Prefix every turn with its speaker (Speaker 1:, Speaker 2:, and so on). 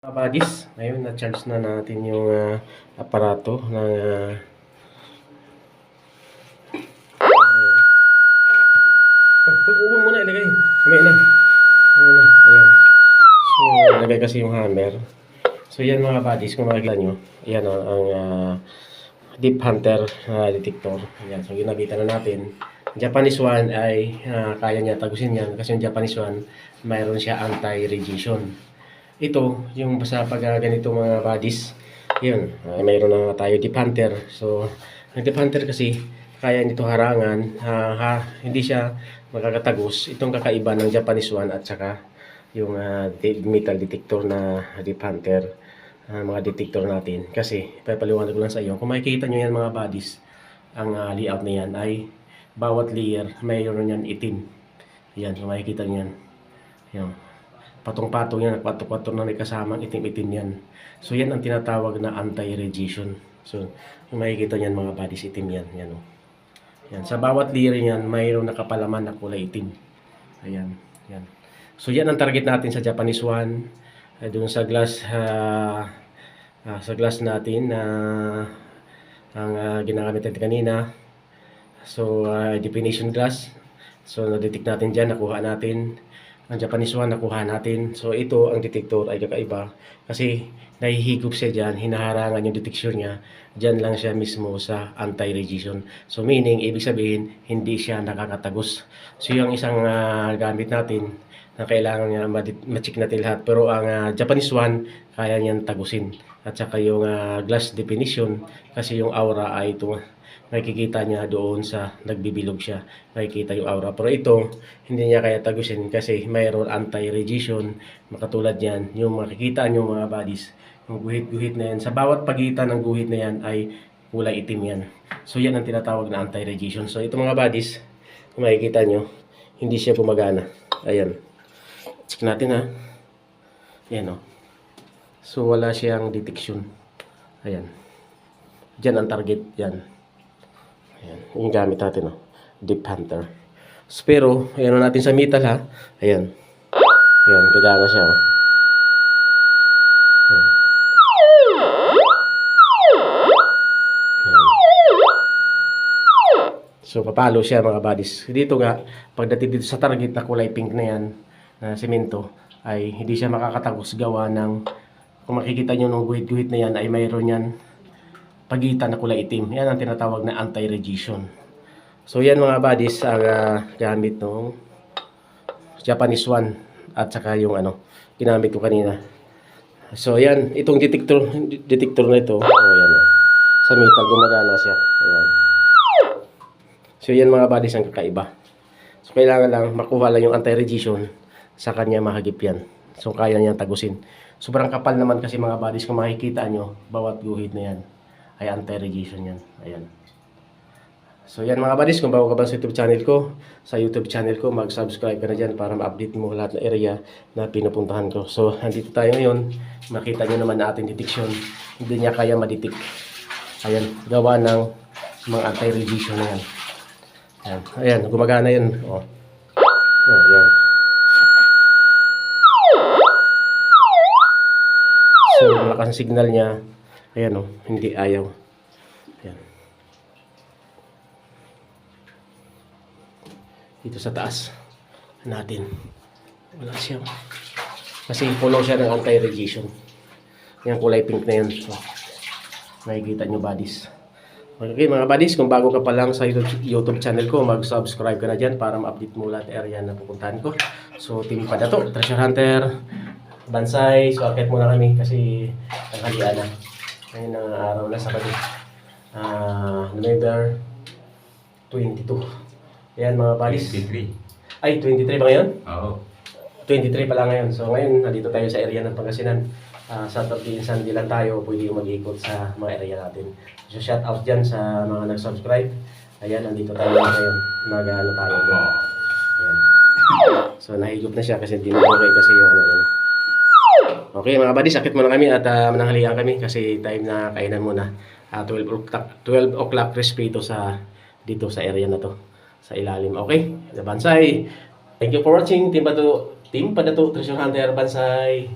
Speaker 1: Mga buddies, ngayon na-charge na natin yung aparato ng huwag muna ilagay. Kamay na. Muna. Ayan. So, ilagay kasi yung hammer. So, yan mga buddies, kung makikita nyo, ayan ang Deep Hunter detector. Ayan. So, ginagitan na natin. Japanese one ay kaya niya tagusin yan kasi yung Japanese one, mayroon siya anti-radiation. Ito, yung sa pag ganito mga buddies, yun, mayroon na tayo Deep Hunter. So, ang Deep Hunter kasi, kaya nito harangan, hindi siya makakatagos. Itong kakaiba ng Japanese one at saka yung metal detector na Deep Hunter, mga detector natin. Kasi, papaliwanag ko lang sa iyo, kung makikita nyo yan mga buddies, ang layout na yan ay bawat layer, mayroon yan itim. Yan, kung makikita nyo yan. Yan. Patong-patong yan, pato-pato na may kasamang itim-itim yan. So yan ang tinatawag na anti-radiation. So yung makikita niyan mga buddies, itim yan. Yan, oh. Yan. Sa bawat layer yan, mayroong nakapalaman na kulay itim. Ayan. Yan. So yan ang target natin sa Japanese one. Doon sa glass natin na ang ginagamit natin kanina. So definition glass. So na-detect natin dyan, nakuha natin. Ang Japanese one nakuha natin. So ito ang detector ay kakaiba kasi nahihigop siya dyan, hinaharangan yung detection niya. Dyan lang siya mismo sa anti-radiation. So meaning, ibig sabihin, hindi siya nakakatagos. So yung isang gamit natin na kailangan niya ma-check natin lahat. Pero ang Japanese one, kaya niyan tagusin. At saka yung glass definition, kasi yung aura ay ito. Makikita niya doon sa nagbibilog siya, makikita yung aura. Pero ito, hindi niya kaya tagusin kasi mayroon anti-radiation. Makatulad yan, yung makikita nyo mga buddies, yung guhit-guhit na yan. Sa bawat pagitan ng guhit na yan ay kulay itim yan. So yan ang tinatawag na anti-radiation. So ito mga buddies, kung makikita nyo, hindi siya gumagana. Ayan. Check natin ha. Ayan o. So wala siyang detection. Ayan. Diyan ang target. Yan. Ayan, yung gamit natin, Deep Hunter. So, pero, ayan natin sa metal, ha. Ayan. Ayan, gagana siya, Ayan. So, papalo siya, mga buddies. Dito nga, pagdating dito sa target na kulay pink na yan, na semento, ay hindi siya makakatagos gawa ng, kung makikita nyo ng guhit-guhit na yan, ay mayroon yan pagitan na kulay itim. Yan ang tinatawag na anti-radiation. So yan mga buddies ang gamit ng Japanese one at saka yung ginamit ko kanina. So yan, itong detector na ito, yan sa metal gumagana siya. Ayan. So yan mga buddies ang kakaiba. So kailangan lang makuha lang yung anti-radiation sa kanya mahagip yan. So kaya niya tagusin. Sobrang kapal naman kasi mga buddies kung makikita nyo bawat guhit na yan ay anti-radiation yan. Ayan. So yan mga buddies, kung bago ka ba sa YouTube channel ko, mag-subscribe ka na dyan para ma-update mo lahat ng area na pinupuntahan ko. So nandito tayo ngayon, makita nyo naman na ating detection. Hindi niya kaya ma-detect. Ayan, gawa ng mga anti-radiation na yan. Ayan, ayan, gumagana yan. Oh, ayan. So malakas ang signal niya. Ayan hindi ayaw. Ayan. Dito sa taas natin. Wala siya. Kasi puno siya ng anti-radiation. Yan kulay pink na yan. So, makikita nyo buddies. Okay mga buddies, kung bago ka pa lang sa YouTube channel ko, mag-subscribe ka na dyan para ma-update mo lahat ng area na pupuntahan ko. So team pa na to, Treasure Hunter, Bansay. So akit muna kami kasi tanghalian na. Ngayon ang araw na sa November 22. Ayan mga buddies.
Speaker 2: 23.
Speaker 1: Ay, 23 ba ngayon?
Speaker 2: Oo.
Speaker 1: 23 pala ngayon. So ngayon, nandito tayo sa area ng Pangasinan. Saturday and Sunday lang tayo pwede mag-ikot sa mga area natin. So shout out dyan sa mga nag-subscribe. Ayan, nandito tayo ngayon. Mag-ano tayo. Ayan. So nahigop na siya kasi hindi na okay kasi yung yan. Okay mga buddies, sakit muna kami at mananghalian kami kasi time na kainan muna. 12 o'clock respeto dito sa area na to, sa ilalim. Okay, the Bansay. Thank you for watching. Team Padato, Treasure Hunter, Bansay.